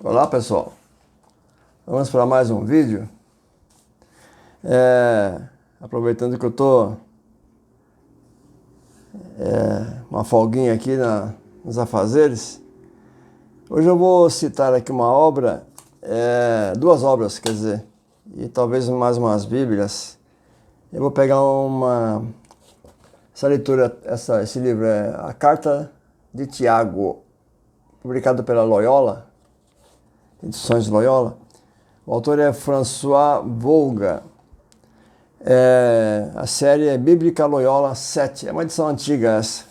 Olá pessoal, vamos para mais um vídeo. Aproveitando que eu estou uma folguinha aqui nos afazeres, hoje eu vou citar aqui uma obra, duas obras, quer dizer, e talvez mais umas bíblias. Eu vou pegar essa leitura, esse livro é a Carta de Tiago, publicado pela Loyola, Edições Loyola. O autor é François Vogel. A série é Bíblica Loyola 7. É uma edição antiga essa.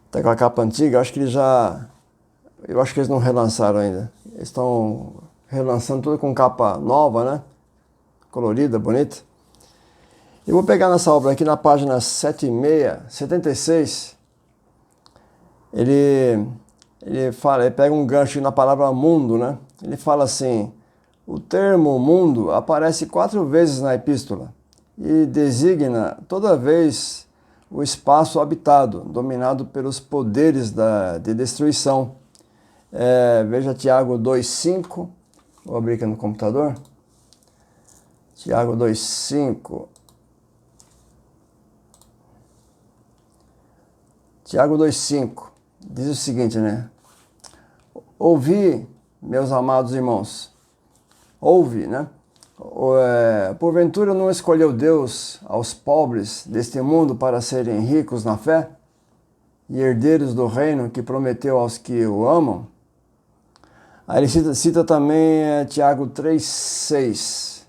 Tá com a capa antiga. Eu acho que eles não relançaram ainda. Eles estão relançando tudo com capa nova, né? Colorida, bonita. Eu vou pegar nessa obra aqui na página 76. Ele pega um gancho na palavra mundo, né? Ele fala assim: o termo mundo aparece 4 vezes na epístola e designa toda vez o espaço habitado, dominado pelos poderes de destruição. Veja Tiago 2,5. Vou abrir aqui no computador. Tiago 2,5. Tiago 2,5 diz o seguinte, né? Ouvi, meus amados irmãos. Ouve, né? Porventura não escolheu Deus aos pobres deste mundo para serem ricos na fé e herdeiros do reino que prometeu aos que o amam? Aí ele cita também Tiago 3,6.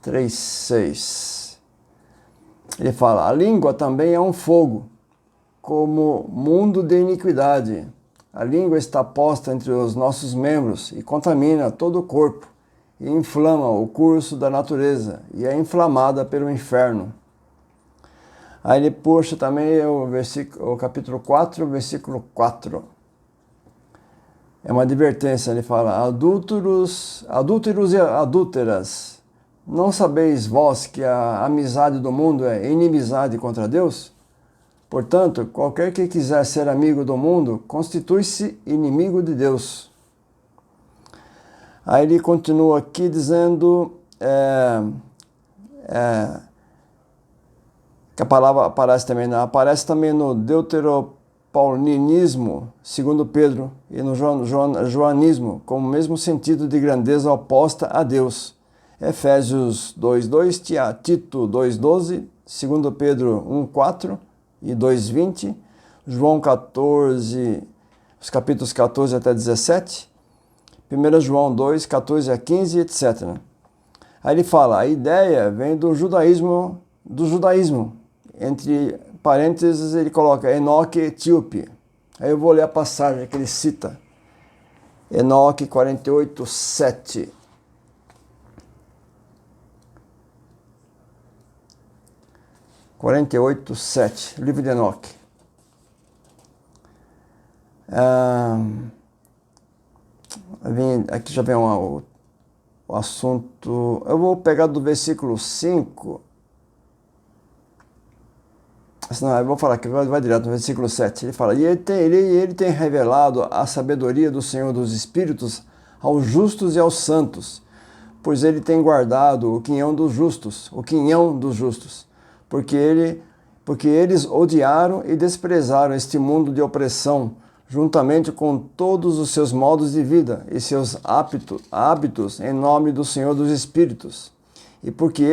3,6. Ele fala: a língua também é um fogo, como mundo de iniquidade. A língua está posta entre os nossos membros e contamina todo o corpo, e inflama o curso da natureza, e é inflamada pelo inferno. Aí ele puxa também o capítulo 4, versículo 4. É uma advertência, ele fala: adúlteros e adúlteras, não sabeis vós que a amizade do mundo é inimizade contra Deus? Portanto, qualquer que quiser ser amigo do mundo, constitui-se inimigo de Deus. Aí ele continua aqui dizendo que a palavra aparece também no deuteropaulinismo, segundo Pedro, e no joanismo, com o mesmo sentido de grandeza oposta a Deus. Efésios 2,2, Tito 2,12, segundo Pedro 1,4, e 2,20, João 14, os capítulos 14 até 17, 1 João 2, 14 a 15, etc. Aí ele fala: a ideia vem do judaísmo, entre parênteses ele coloca Enoque etíope. Aí eu vou ler a passagem que ele cita, Enoque 48, 7. Livro de Enoque. Aqui já vem o assunto. Eu vou pegar do versículo 5. Não, eu vou falar aqui, vai direto no versículo 7. Ele fala: e ele tem revelado a sabedoria do Senhor dos Espíritos aos justos e aos santos, pois ele tem guardado o quinhão dos justos, porque eles odiaram e desprezaram este mundo de opressão, juntamente com todos os seus modos de vida e seus hábitos em nome do Senhor dos Espíritos. E porque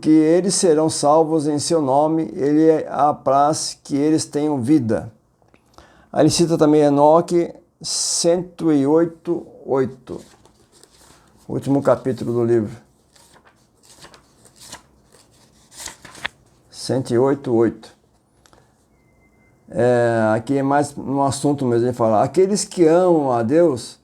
eles serão salvos em seu nome, ele apraz que eles tenham vida. Aí ele cita também Enoque 108, 8. Último capítulo do livro. 108, 8. Aqui é mais no assunto mesmo. Ele fala: aqueles que amam a Deus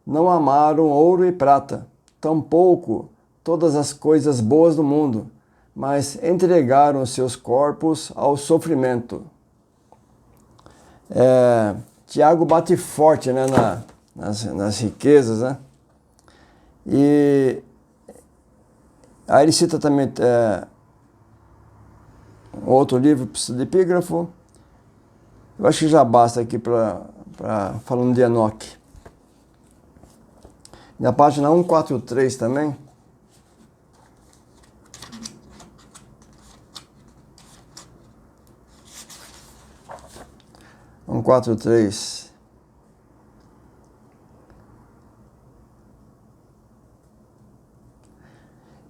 não amaram ouro e prata, tampouco todas as coisas boas do mundo, mas entregaram seus corpos ao sofrimento. Tiago bate forte, né, nas riquezas, né? E aí ele cita também um outro livro de epígrafo. Eu acho que já basta aqui para falando de Enoque. Na página 143 também,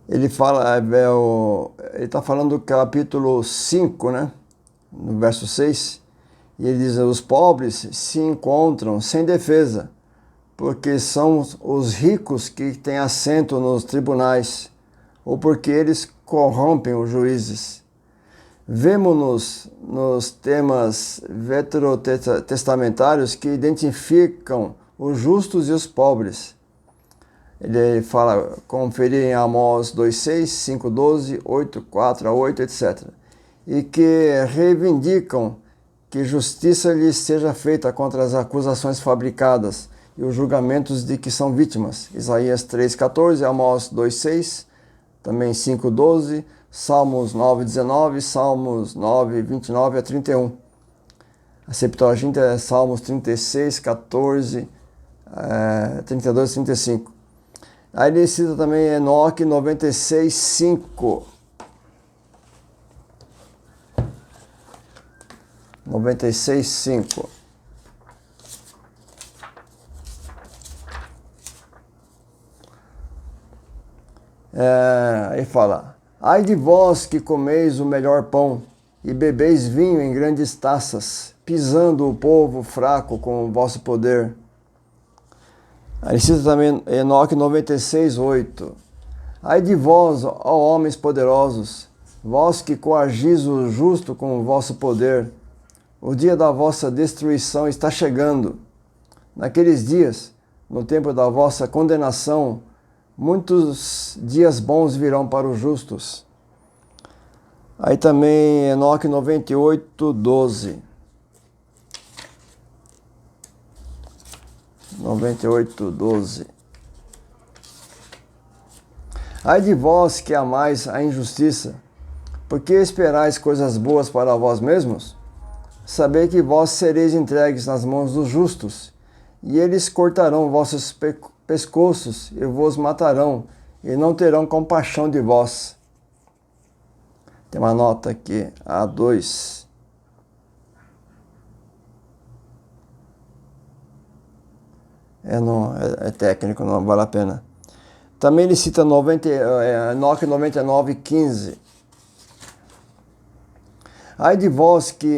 ele fala, ele está falando do capítulo 5, né? No verso 6, e ele diz: os pobres se encontram sem defesa, porque são os ricos que têm assento nos tribunais, ou porque eles corrompem os juízes. Vemo-nos nos temas veterotestamentários que identificam os justos e os pobres. Ele fala, conferir em Amós 2:6, 5:12, 8:4-8, etc. E que reivindicam que justiça lhes seja feita contra as acusações fabricadas e os julgamentos de que são vítimas. Isaías 3:14, Amós 2:6, também 5:12, Salmos 9:19, Salmos 9:29-31. A Septuaginta é Salmos 36:14, 32-35. Aí ele cita também Enoque 96:5. 96:5. Aí fala: ai de vós que comeis o melhor pão e bebeis vinho em grandes taças, pisando o povo fraco com o vosso poder. Aí cita também Enoque 96:8. Ai de vós, ó homens poderosos, vós que coagis o justo com o vosso poder, o dia da vossa destruição está chegando. Naqueles dias, no tempo da vossa condenação, muitos dias bons virão para os justos. Aí também Enoque 98:12. 98:12. Ai de vós que amais a injustiça, porque esperais coisas boas para vós mesmos? Sabei que vós sereis entregues nas mãos dos justos, e eles cortarão vossos pescoços e vos matarão, e não terão compaixão de vós. Tem uma nota aqui, A2. É técnico, não vale a pena. Também ele cita Enoque 99:15. Ai de vós que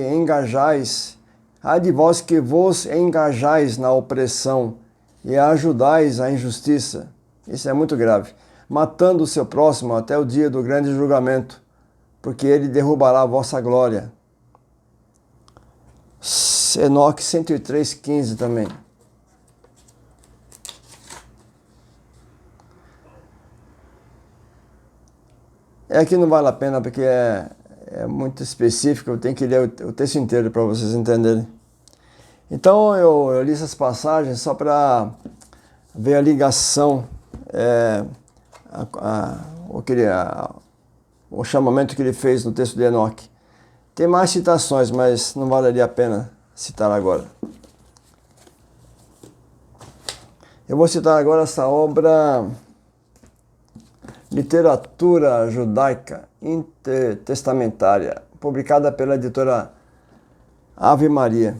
vos engajais na opressão e ajudais a injustiça. Isso é muito grave. Matando o seu próximo até o dia do grande julgamento, porque ele derrubará a vossa glória. Enoque 103:15 também. Aqui não vale a pena porque é muito específico, eu tenho que ler o texto inteiro para vocês entenderem. Então eu li essas passagens só para ver a ligação, o chamamento que ele fez no texto de Enoque. Tem mais citações, mas não valeria a pena citar agora. Eu vou citar agora essa obra, Literatura Judaica Intertestamentária, publicada pela editora Ave Maria.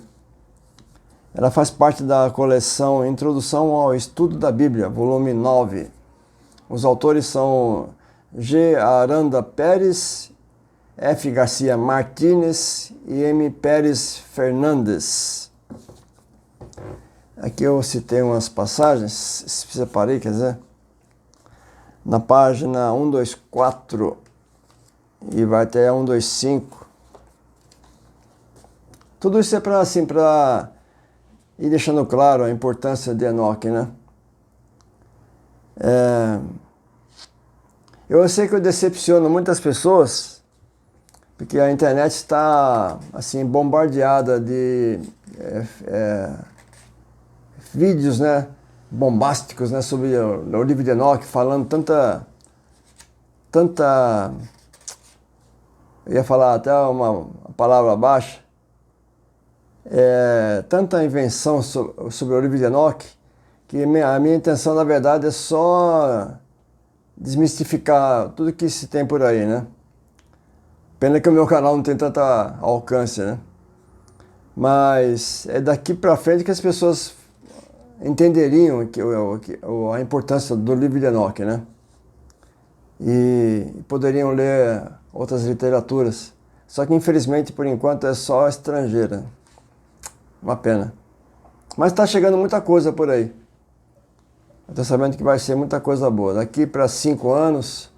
Ela faz parte da coleção Introdução ao Estudo da Bíblia, volume 9. Os autores são G. Aranda Pérez, F. Garcia Martínez e M. Pérez Fernandes. Aqui eu citei umas passagens, separei, quer dizer, na página 124 e vai até 125. Tudo isso é para ir deixando claro a importância de Enoque, né? Eu sei que eu decepciono muitas pessoas, porque a internet está assim bombardeada de vídeos, né, bombásticos, né, sobre o livro de Enoque, falando tanta, eu ia falar até uma palavra baixa, tanta invenção sobre o livro de Enoque, que a minha intenção, na verdade, é só desmistificar tudo que se tem por aí, né? Pena que o meu canal não tem tanto alcance, né? Mas é daqui para frente que as pessoas entenderiam a importância do livro de Enoque, né? E poderiam ler outras literaturas. Só que, infelizmente, por enquanto, é só estrangeira. Uma pena. Mas está chegando muita coisa por aí. Estou sabendo que vai ser muita coisa boa. Daqui para 5 anos,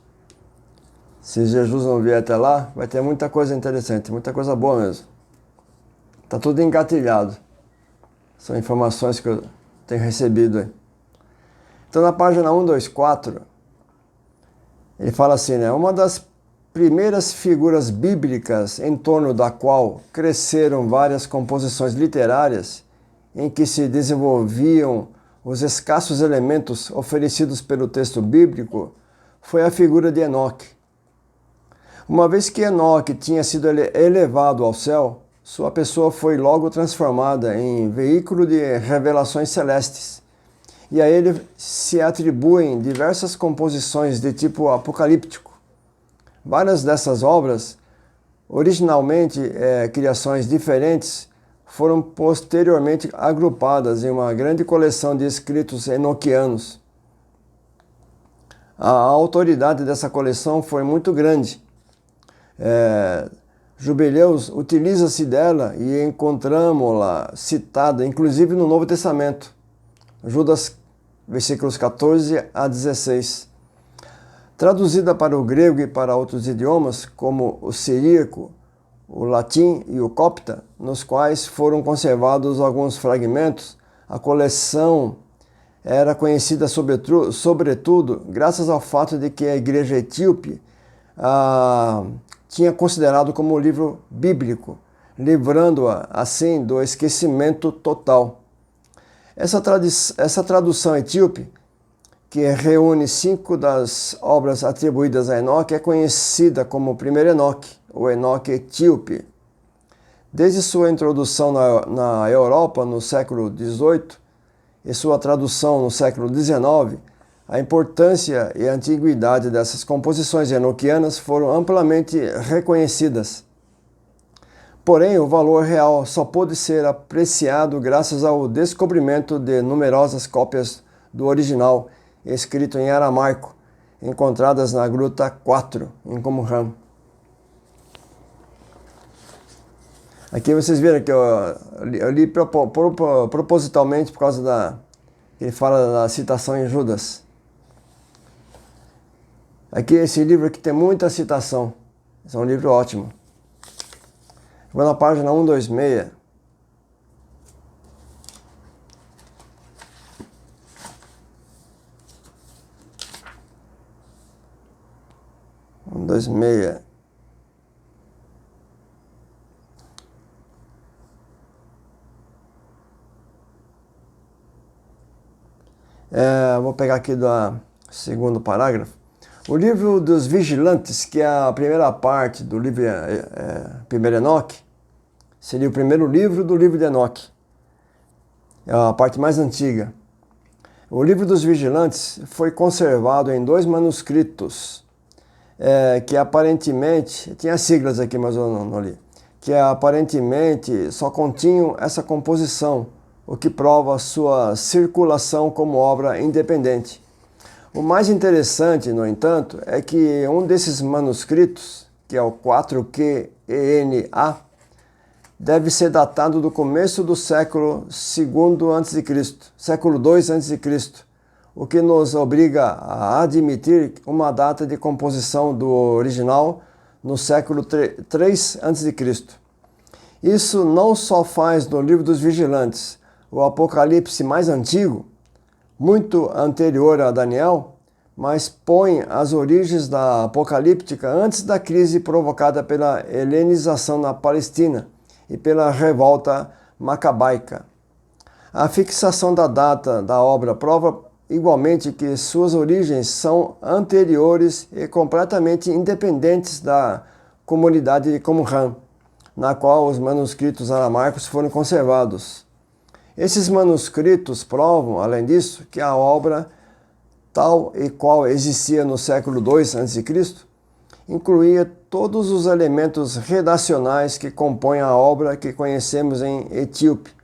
se Jesus não vier até lá, vai ter muita coisa interessante, muita coisa boa mesmo. Está tudo engatilhado. São informações que eu tenho recebido aí. Então, na página 124, ele fala assim, né? Uma das primeiras figuras bíblicas em torno da qual cresceram várias composições literárias em que se desenvolviam os escassos elementos oferecidos pelo texto bíblico foi a figura de Enoque. Uma vez que Enoque tinha sido elevado ao céu, sua pessoa foi logo transformada em veículo de revelações celestes, e a ele se atribuem diversas composições de tipo apocalíptico. Várias dessas obras, originalmente criações diferentes, foram posteriormente agrupadas em uma grande coleção de escritos enoquianos. A autoridade dessa coleção foi muito grande. Jubileus utiliza-se dela e encontramos-la citada, inclusive no Novo Testamento. Judas, versículos 14 a 16. Traduzida para o grego e para outros idiomas, como o siríaco, o latim e o copta, nos quais foram conservados alguns fragmentos, a coleção era conhecida sobretudo graças ao fato de que a igreja etíope tinha considerado como livro bíblico, livrando-a assim do esquecimento total. Essa tradução etíope, que reúne 5 das obras atribuídas a Enoque, é conhecida como o primeiro Enoque, o Enoque etíope. Desde sua introdução na Europa no século XVIII e sua tradução no século XIX, a importância e a antiguidade dessas composições enoquianas foram amplamente reconhecidas. Porém, o valor real só pôde ser apreciado graças ao descobrimento de numerosas cópias do original, escrito em aramaico, encontradas na Gruta 4, em Qumran. Aqui vocês viram que eu li propositalmente por causa ele fala da citação em Judas. Aqui esse livro aqui tem muita citação. Esse é um livro ótimo. Vou na página 126. Vou pegar aqui do segundo parágrafo. O livro dos vigilantes, que é a primeira parte do livro primeiro Enoque, seria o primeiro livro do livro de Enoque. É a parte mais antiga. O livro dos vigilantes foi conservado em 2 manuscritos, que aparentemente, tinha siglas aqui, mas eu não li, que aparentemente só continham essa composição, o que prova sua circulação como obra independente. O mais interessante, no entanto, é que um desses manuscritos, que é o 4QENA, deve ser datado do começo do século II a.C., século II a.C., o que nos obriga a admitir uma data de composição do original no século III a.C. Isso não só faz do livro dos vigilantes o Apocalipse mais antigo, muito anterior a Daniel, mas põe as origens da apocalíptica antes da crise provocada pela helenização na Palestina e pela revolta macabaica. A fixação da data da obra prova igualmente que suas origens são anteriores e completamente independentes da comunidade de Qumran, na qual os manuscritos aramaicos foram conservados. Esses manuscritos provam, além disso, que a obra, tal e qual existia no século II a.C., incluía todos os elementos redacionais que compõem a obra que conhecemos em etíope.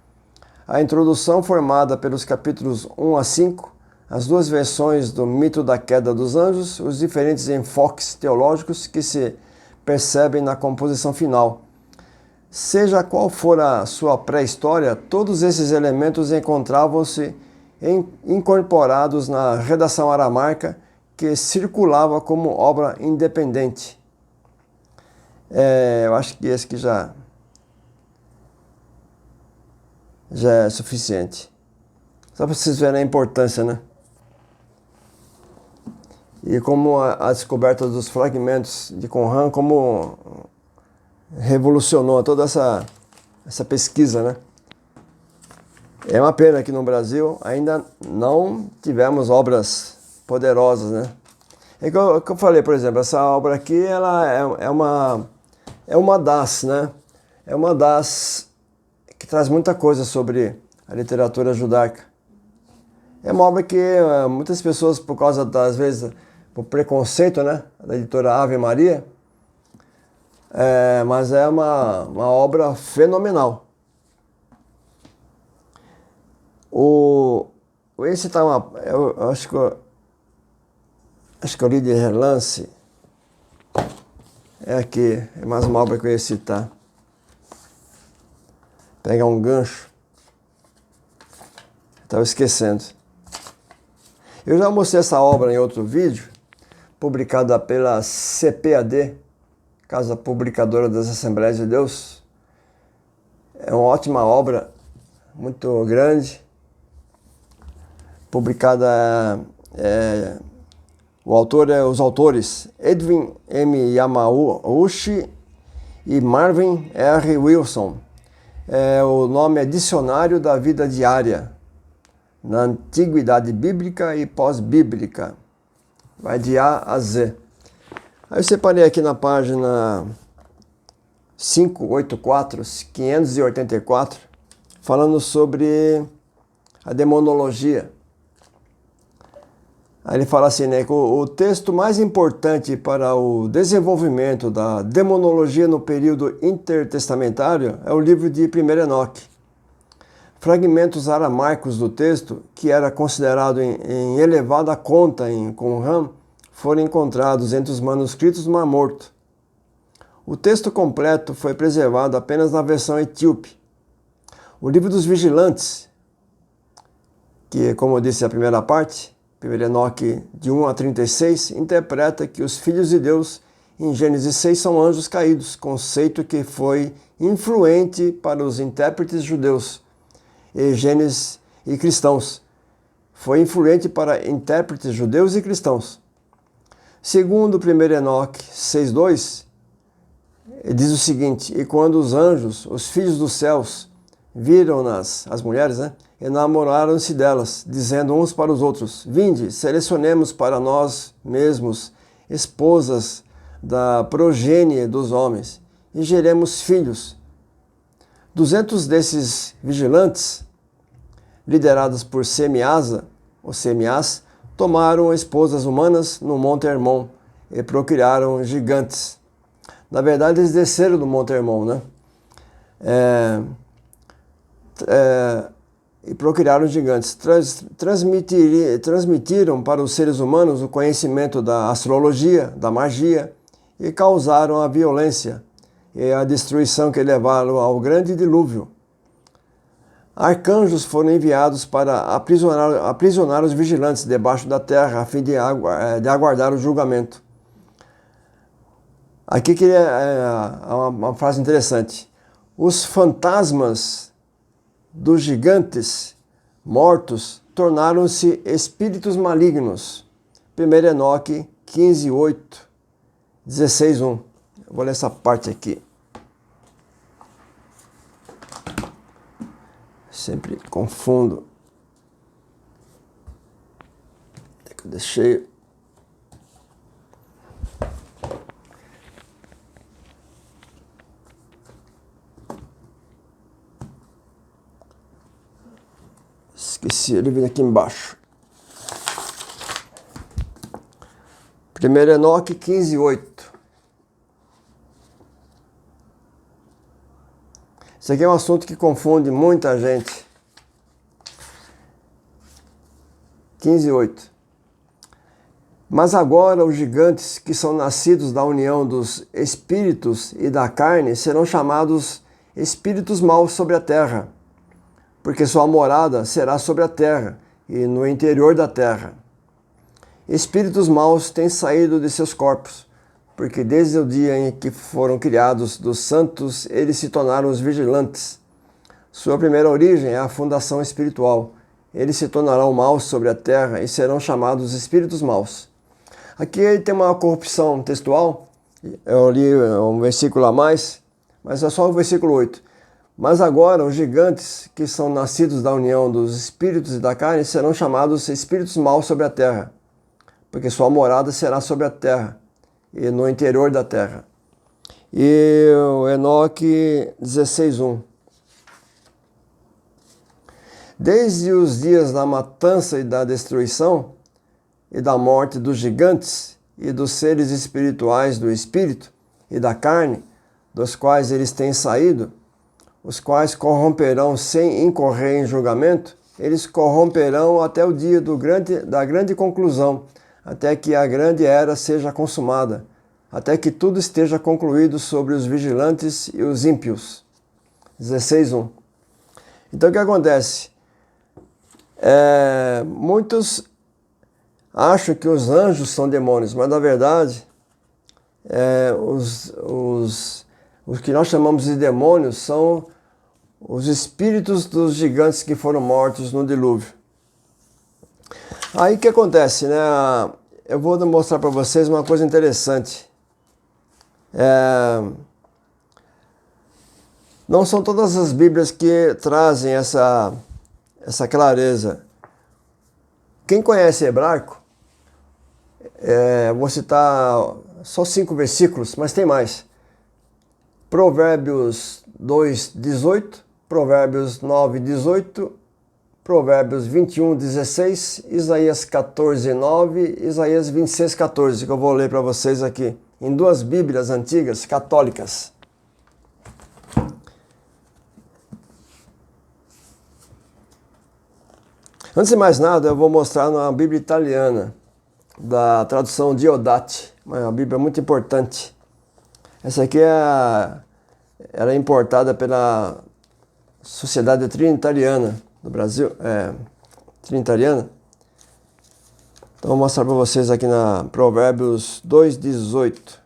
A introdução formada pelos capítulos 1 a 5, as duas versões do mito da queda dos anjos, os diferentes enfoques teológicos que se percebem na composição final. Seja qual for a sua pré-história, todos esses elementos encontravam-se incorporados na redação aramaica que circulava como obra independente. Eu acho que esse aqui já é suficiente. Só para vocês verem a importância, né? E como a descoberta dos fragmentos de Qumran, como revolucionou toda essa pesquisa, né? É uma pena que no Brasil ainda não tivemos obras poderosas, né? É que eu falei, por exemplo, essa obra aqui, ela é uma das, né? É uma das que traz muita coisa sobre a literatura judaica. É uma obra que muitas pessoas, por causa das vezes, por preconceito, né? Da editora Ave Maria, mas é uma obra fenomenal. Esse tá eu acho que eu li de relance. É aqui, é mais uma obra que eu ia citar. Pegar um gancho. Estava esquecendo. Eu já mostrei essa obra em outro vídeo, publicada pela CPAD, Casa Publicadora das Assembleias de Deus. É uma ótima obra, muito grande, publicada, os autores Edwin M. Yamauchi e Marvin R. Wilson. O nome é Dicionário da Vida Diária, na Antiguidade Bíblica e Pós-Bíblica. Vai de A a Z. Aí eu separei aqui na página 584, falando sobre a demonologia. Aí ele fala assim, né, que o texto mais importante para o desenvolvimento da demonologia no período intertestamentário é o livro de 1 Enoque. Fragmentos aramaicos do texto, que era considerado em elevada conta em Qumran, foram encontrados entre os manuscritos do Mar Morto. O texto completo foi preservado apenas na versão etíope. O livro dos vigilantes, que, como eu disse, é a primeira parte, 1 Enoque de 1 a 36, interpreta que os filhos de Deus em Gênesis 6 são anjos caídos, conceito que foi influente para os intérpretes judeus e cristãos. Foi influente para intérpretes judeus e cristãos. Segundo 1 Enoque 6.2, diz o seguinte: e quando os anjos, os filhos dos céus, viram-nas, as mulheres, né, enamoraram-se delas, dizendo uns para os outros: vinde, selecionemos para nós mesmos esposas da progênie dos homens, e geremos filhos. 200 desses vigilantes, liderados por Semiasa, ou Semiás, tomaram esposas humanas no Monte Hermon e procriaram gigantes. Na verdade, eles desceram do Monte Hermon, né? E procriaram gigantes. Transmitiram para os seres humanos o conhecimento da astrologia, da magia, e causaram a violência e a destruição que levaram ao grande dilúvio. Arcanjos foram enviados para aprisionar os vigilantes debaixo da terra, a fim de aguardar o julgamento. Aqui uma frase interessante. Os fantasmas dos gigantes mortos tornaram-se espíritos malignos. 1 Enoque 15.8, 16.1. Vou ler essa parte aqui. Sempre confundo. É que eu deixei. Esqueci, ele vem aqui embaixo. 1 Enoque 15:8. Isso aqui é um assunto que confunde muita gente. 15:8. Mas agora os gigantes que são nascidos da união dos espíritos e da carne serão chamados espíritos maus sobre a terra, porque sua morada será sobre a terra e no interior da terra. Espíritos maus têm saído de seus corpos, porque desde o dia em que foram criados dos santos, eles se tornaram os vigilantes. Sua primeira origem é a fundação espiritual. Eles se tornarão maus sobre a terra e serão chamados espíritos maus. Aqui tem uma corrupção textual, eu li um versículo a mais, mas é só o versículo 8. Mas agora os gigantes que são nascidos da união dos espíritos e da carne serão chamados espíritos maus sobre a terra, porque sua morada será sobre a terra e no interior da terra. E o Enoque 16:1. Desde os dias da matança e da destruição e da morte dos gigantes e dos seres espirituais do espírito e da carne, dos quais eles têm saído, os quais corromperão sem incorrer em julgamento, eles corromperão até o dia da grande conclusão, até que a grande era seja consumada, até que tudo esteja concluído sobre os vigilantes e os ímpios. 16:1. Então o que acontece? Muitos acham que os anjos são demônios, mas na verdade os que nós chamamos de demônios são os espíritos dos gigantes que foram mortos no dilúvio. Aí o que acontece, né? Eu vou mostrar para vocês uma coisa interessante. Não são todas as Bíblias que trazem essa clareza. Quem conhece hebraico, vou citar só 5 versículos, mas tem mais. Provérbios 2:18, Provérbios 9:18, Provérbios 21:16, Isaías 14:9, Isaías 26:14, que eu vou ler para vocês aqui, em 2 Bíblias antigas, católicas. Antes de mais nada, eu vou mostrar uma Bíblia italiana, da tradução Diodati, uma Bíblia muito importante. Essa aqui era importada pela Sociedade Trinitariana do Brasil, Trinitariana. Então vou mostrar para vocês aqui na Provérbios 2:18.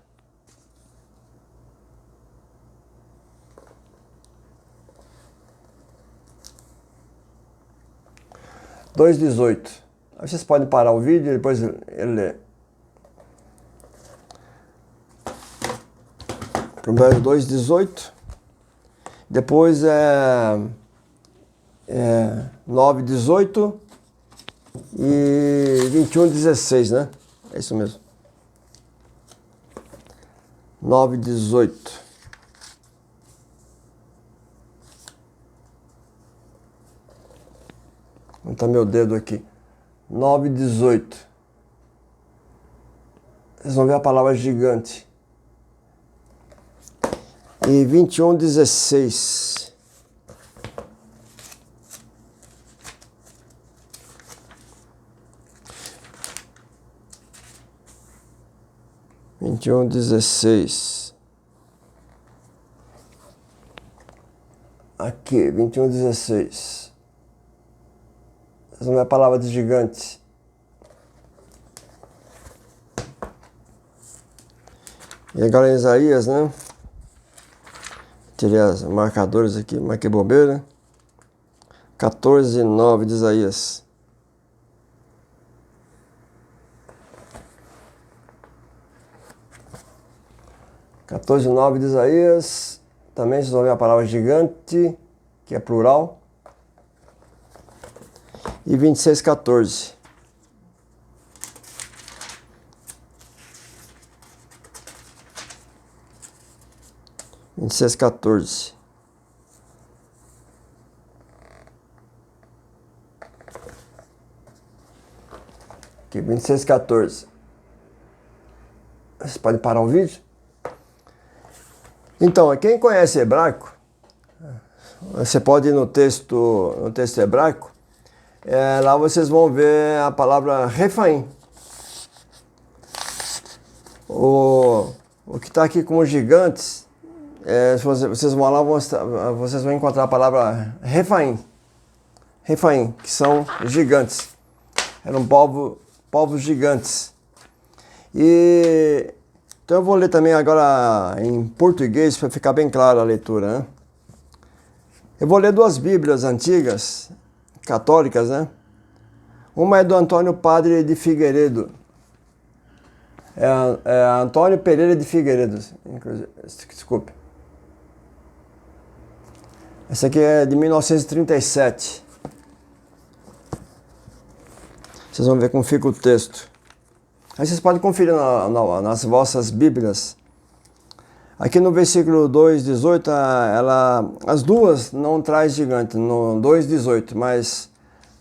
Aí vocês podem parar o vídeo e depois ele lê. Provérbios 2:18. Depois 9:18 e 21:16, né? É isso mesmo. 9:18. Onde está meu dedo aqui? 9:18. Vocês vão ver a palavra gigante. E 21:16. Aqui, 21:16. Vocês vão ver a palavra de gigante. E agora em Isaías, né? Tirei os marcadores aqui, marquei bobeira. 14:9 de Isaías. (14:9 de Isaías). Também vocês vão ver a palavra gigante, que é plural. E 26:14. Aqui, 26:14. Você pode parar o vídeo? Então, quem conhece hebraico, você pode ir no texto hebraico, lá vocês vão ver a palavra Refaim. O que está aqui com os gigantes, vocês vão lá, vocês vão encontrar a palavra Refaim. Refaim, que são gigantes. Eram povos gigantes. Então eu vou ler também agora em português para ficar bem clara a leitura, né? Eu vou ler 2 Bíblias antigas, católicas, né? Uma é do Antônio Padre de Figueiredo. É Antônio Pereira de Figueiredo, desculpe. Essa aqui é de 1937. Vocês vão ver como fica o texto. Aí vocês podem conferir nas vossas Bíblias. Aqui no versículo 2:18, as duas não traz gigante, no 2:18, mas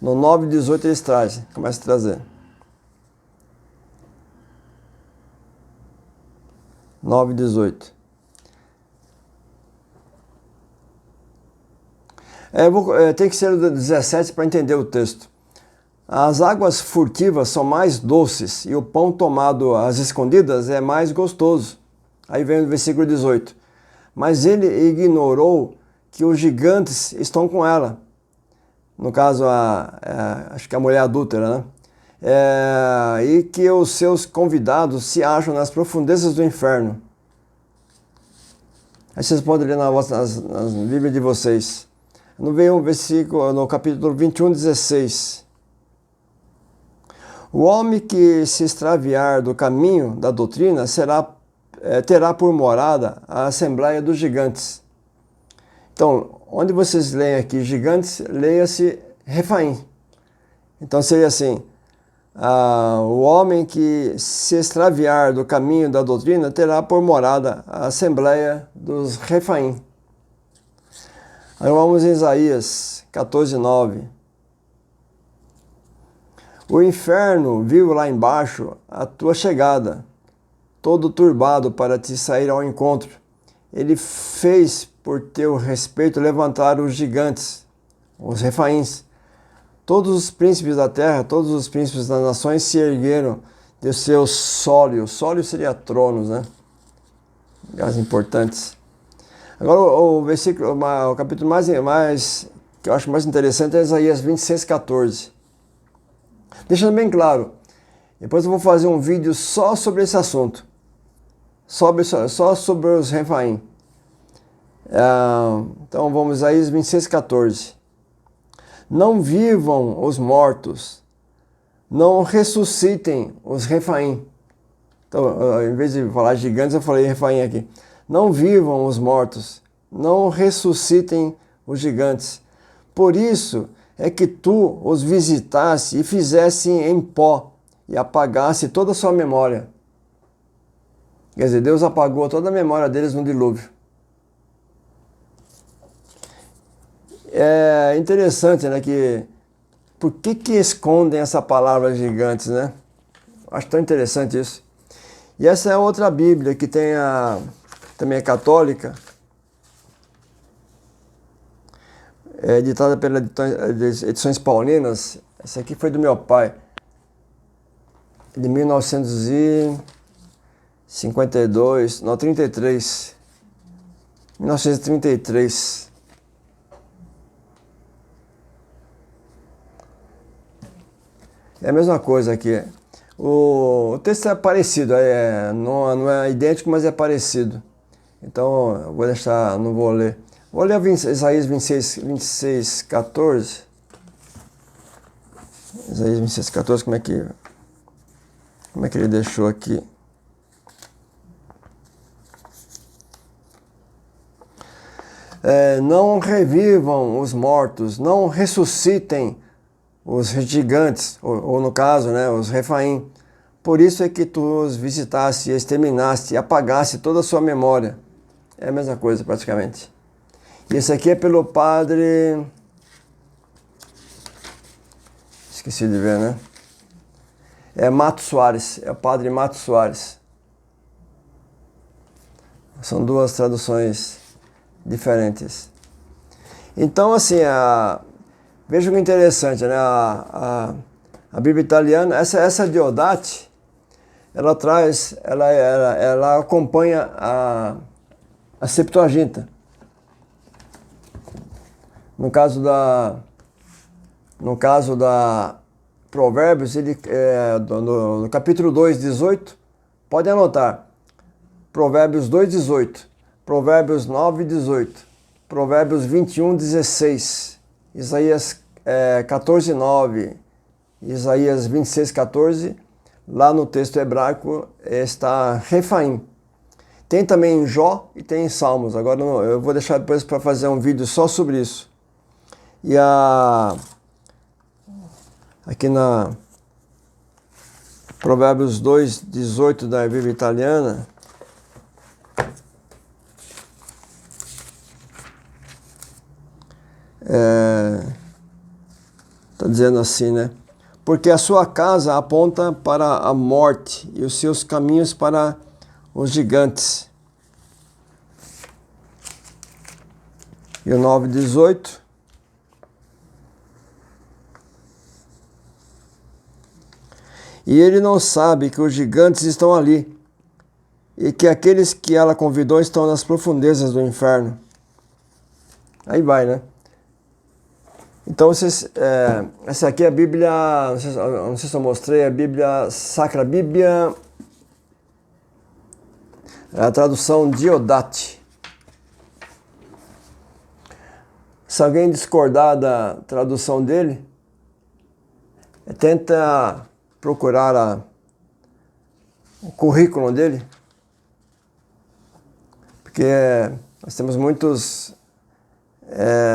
no 9:18 eles trazem, começam a trazer. 9:18. Tem que ser o 17 para entender o texto. As águas furtivas são mais doces e o pão tomado às escondidas é mais gostoso. Aí vem o versículo 18. Mas ele ignorou que os gigantes estão com ela. No caso, acho que a mulher adúltera, né? E que os seus convidados se acham nas profundezas do inferno. Aí vocês podem ler nas Bíblias de vocês. No versículo, no capítulo 21:16. O homem que se extraviar do caminho da doutrina terá por morada a Assembleia dos Gigantes. Então, onde vocês leem aqui gigantes, leia-se Refaim. Então seria assim, o homem que se extraviar do caminho da doutrina terá por morada a Assembleia dos Refaim. Aí vamos em Isaías 14:9. O inferno viu lá embaixo a tua chegada, todo turbado para te sair ao encontro. Ele fez por teu respeito levantar os gigantes, os refaíns. Todos os príncipes da terra, todos os príncipes das nações se ergueram de seus sólios. Sólio seria tronos, né? Lugares importantes. Agora o versículo, o capítulo que eu acho mais interessante é Isaías 26:14. Deixando bem claro, depois eu vou fazer um vídeo só sobre esse assunto, só sobre os Refaim. Então vamos a Isaías 26:14. Não vivam os mortos, não ressuscitem os Refaim. Então, em vez de falar gigantes, eu falei Refaim aqui. Não vivam os mortos, não ressuscitem os gigantes. Por isso é que tu os visitasse e fizesse em pó e apagasse toda a sua memória. Quer dizer, Deus apagou toda a memória deles no dilúvio. É interessante, né, por que escondem essa palavra gigantes, né? Acho tão interessante isso. E essa é outra Bíblia que tem também é católica, editada pela Edições Paulinas. Essa aqui foi do meu pai, de 1952, não, 33, 1933. É a mesma coisa aqui. O texto é parecido, não é idêntico, mas é parecido. Então, eu vou deixar, não vou ler. Vou ler Isaías 26:14. Isaías 26:14, como é que ele deixou aqui? Não revivam os mortos, não ressuscitem os gigantes, ou no caso, né, os Refaim. Por isso é que tu os visitaste, exterminaste e apagaste toda a sua memória. É a mesma coisa, praticamente. E esse aqui é pelo padre... Esqueci de ver, né? é Mato Soares, é o padre Mato Soares. São duas traduções diferentes. Então, assim, veja que interessante, né? A Bíblia italiana, essa Diodati, ela acompanha a Septuaginta. No caso da Provérbios, no capítulo 2, 18, pode anotar. Provérbios 2, 18. Provérbios 9, 18. Provérbios 21, 16. Isaías 14, 9. Isaías 26, 14. Lá no texto hebraico está Refaim. Tem também em Jó e tem em Salmos. Agora eu vou deixar depois para fazer um vídeo só sobre isso. E aqui na Provérbios 2, 18 da Bíblia italiana, está dizendo assim, né? Porque a sua casa aponta para a morte e os seus caminhos para os gigantes. E o 9, 18. E ele não sabe que os gigantes estão ali e que aqueles que ela convidou estão nas profundezas do inferno. Aí vai, né? Então, essa aqui é a Bíblia, não sei se eu mostrei, a Bíblia Sacra Bíblia, é a tradução Diodati. Se alguém discordar da tradução dele, tenta procurar o currículo dele, porque nós temos muitos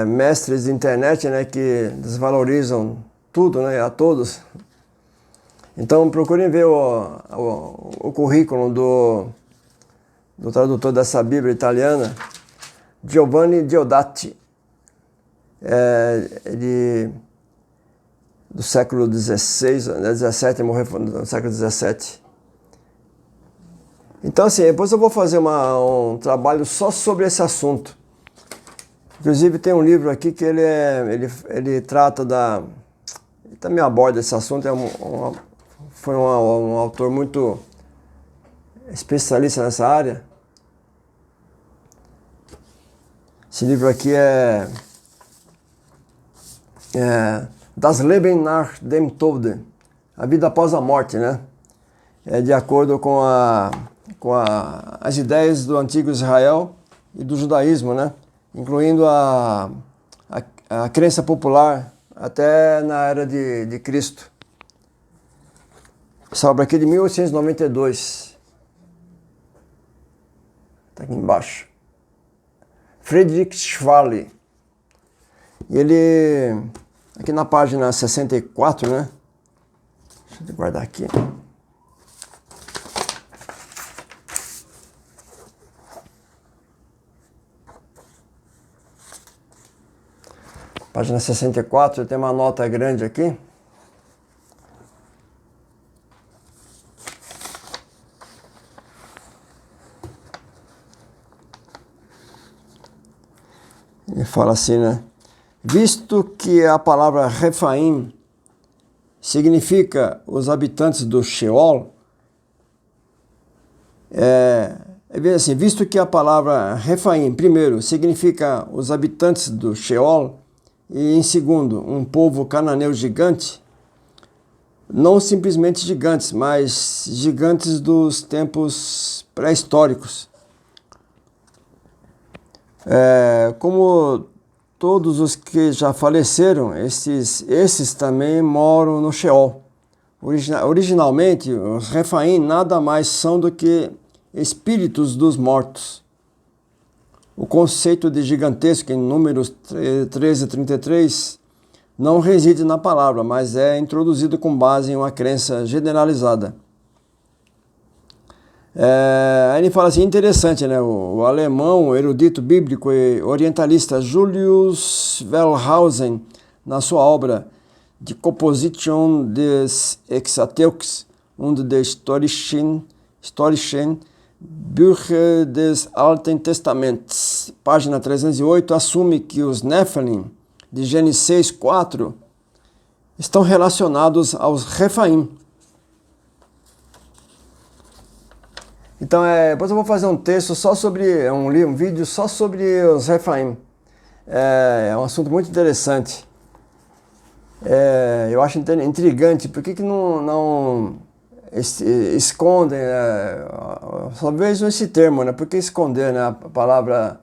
mestres de internet, né, que desvalorizam tudo, né, a todos. Então procurem ver o currículo do tradutor dessa Bíblia italiana, Giovanni Diodati. Ele do século XVII, morreu no século XVII. Então, assim, depois eu vou fazer um trabalho só sobre esse assunto. Inclusive tem um livro aqui que ele trata ele também aborda esse assunto, foi um autor muito especialista nessa área. Esse livro aqui é Das Leben nach dem Tode, a vida após a morte, né? É de acordo com as ideias do antigo Israel e do judaísmo, né? Incluindo a crença popular até na era de Cristo. Essa obra aqui é de 1892. Está aqui embaixo. Friedrich Schwally. E ele, aqui na página 64, né? Deixa eu guardar aqui. Página 64, tem uma nota grande aqui. Ele fala assim, né? Visto que a palavra Refaim significa os habitantes do Sheol, assim, visto que a palavra Refaim, primeiro, significa os habitantes do Sheol, e em segundo, um povo cananeu gigante, não simplesmente gigantes, mas gigantes dos tempos pré-históricos. Como todos os que já faleceram, esses também moram no Sheol. Originalmente, os Refaim nada mais são do que espíritos dos mortos. O conceito de gigantesco em Números 13 e 33 não reside na palavra, mas é introduzido com base em uma crença generalizada. Aí ele fala assim, interessante, né? O alemão, erudito bíblico e orientalista Julius Wellhausen, na sua obra De Composition des Exateux, und der historischen Bücher des Alten Testaments, página 308, assume que os Nephilim de Gênesis 6:4 estão relacionados aos Refaim. Então, depois eu vou fazer um texto só sobre, um vídeo só sobre os Refaim. É um assunto muito interessante. Eu acho intrigante, por que não escondem, só vejo esse termo, né? Por que esconder, né, a palavra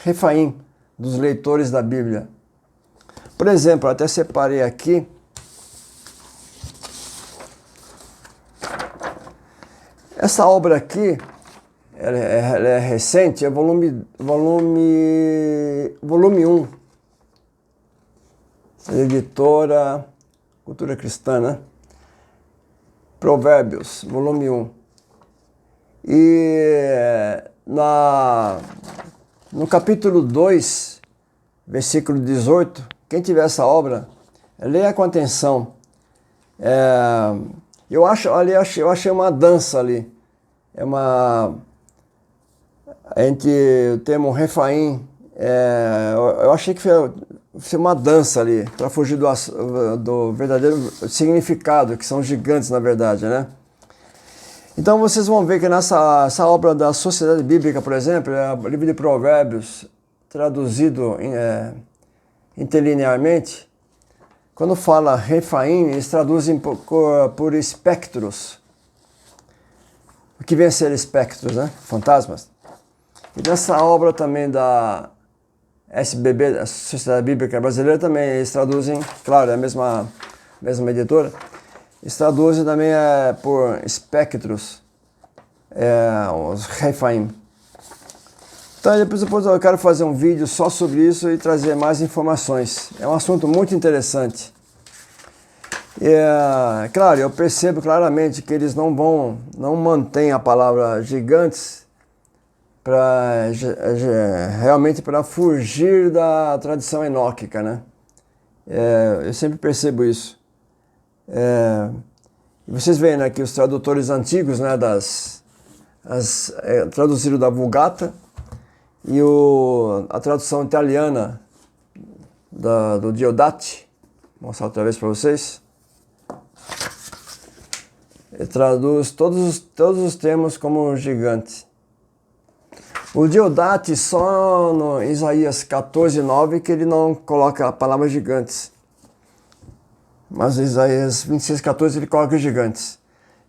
Refaim dos leitores da Bíblia? Por exemplo, até separei aqui, essa obra aqui, ela é recente, é volume 1, editora Cultura Cristã, né? Provérbios, volume 1. E no capítulo 2, versículo 18, quem tiver essa obra, leia com atenção. Eu achei uma dança ali. Entre o termo Refaim, eu achei que foi uma dança ali, para fugir do verdadeiro significado, que são gigantes na verdade, né? Então vocês vão ver que essa obra da Sociedade Bíblica, por exemplo, o livro de Provérbios, traduzido interlinearmente, quando fala Refaim, eles traduzem por espectros. O que vem a ser espectros, né? Fantasmas. E nessa obra também da SBB, a Sociedade Bíblica Brasileira, também eles traduzem, claro, é a mesma editora, eles traduzem também por espectros, os Refaim. Então depois eu quero fazer um vídeo só sobre isso e trazer mais informações. É um assunto muito interessante. Claro, eu percebo claramente que eles não mantêm a palavra gigantes realmente para fugir da tradição enóquica, né? Eu sempre percebo isso. Vocês veem, né, que os tradutores antigos, né, traduziram da Vulgata e a tradução italiana do Diodati, vou mostrar outra vez para vocês. Ele traduz todos os termos como gigante. O Diodati, só no Isaías 14:9 que ele não coloca a palavra gigantes. Mas Isaías 26:14 ele coloca gigantes.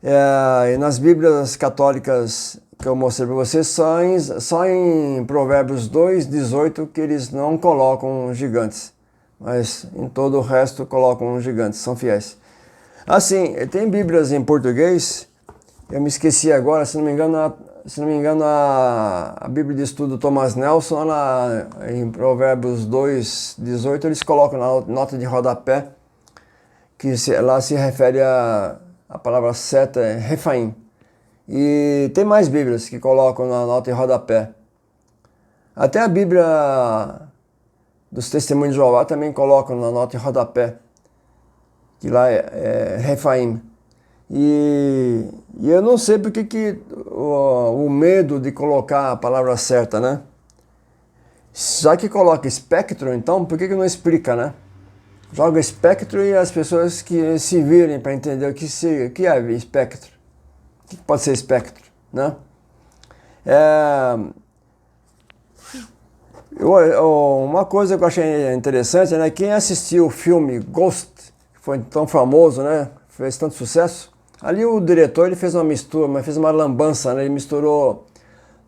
E nas Bíblias católicas que eu mostrei para vocês, só em Provérbios 2:18 que eles não colocam gigantes. Mas em todo o resto colocam gigantes, são fiéis. Assim, tem Bíblias em português, eu me esqueci agora, se não me engano a Bíblia de Estudo Thomas Nelson, em Provérbios 2:18, eles colocam na nota de rodapé, que lá se refere a palavra certa, Refaim. E tem mais Bíblias que colocam na nota de rodapé. Até a Bíblia dos Testemunhos de Jeová também colocam na nota de rodapé, que lá é Refaim. E eu não sei porque que o medo de colocar a palavra certa, né? Já que coloca espectro, então, por que não explica, né? Joga espectro e as pessoas que se virem para entender o que é espectro. O que pode ser espectro, né? Uma coisa que eu achei interessante, né? Quem assistiu o filme Ghost, que foi tão famoso, né? Fez tanto sucesso. Ali o diretor ele fez uma mistura, mas fez uma lambança, né? Ele misturou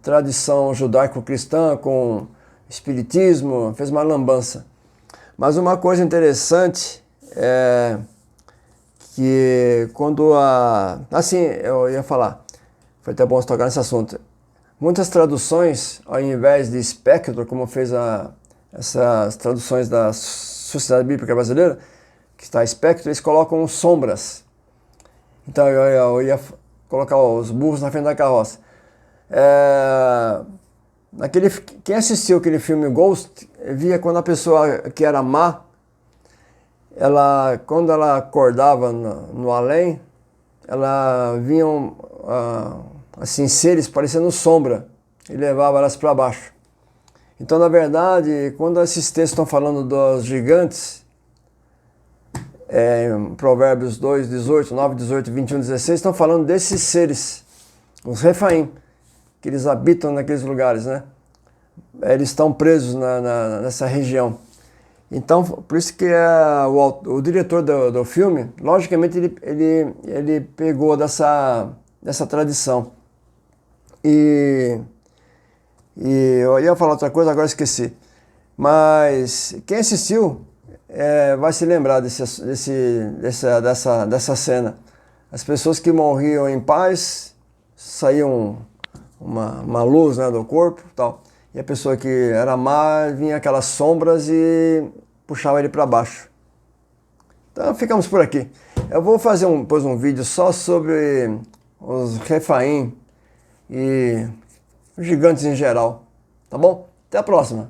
tradição judaico-cristã com espiritismo, fez uma lambança. Mas uma coisa interessante é que quando assim, eu ia falar, foi até bom tocar nesse assunto. Muitas traduções, ao invés de espectro, como fez essas traduções da Sociedade Bíblica Brasileira, que está espectro, eles colocam sombras. Então eu ia colocar os burros na frente da carroça. Quem assistiu aquele filme Ghost, via quando a pessoa que era má, quando ela acordava no além, ela vinham assim, seres parecendo sombra e levava elas para baixo. Então, na verdade, quando esses textos estão falando dos gigantes, Provérbios 2, 18, 9, 18, 21, 16, estão falando desses seres, os Refaim, que eles habitam naqueles lugares, né? Eles estão presos nessa região. Então, por isso que o diretor do filme, logicamente, ele pegou dessa tradição. E eu ia falar outra coisa, agora esqueci. Mas quem assistiu vai se lembrar dessa cena. As pessoas que morriam em paz, saíam uma luz, né, do corpo e tal. E a pessoa que era má, vinha aquelas sombras e puxava ele para baixo. Então ficamos por aqui. Eu vou fazer depois um vídeo só sobre os Refaim e os gigantes em geral. Tá bom? Até a próxima!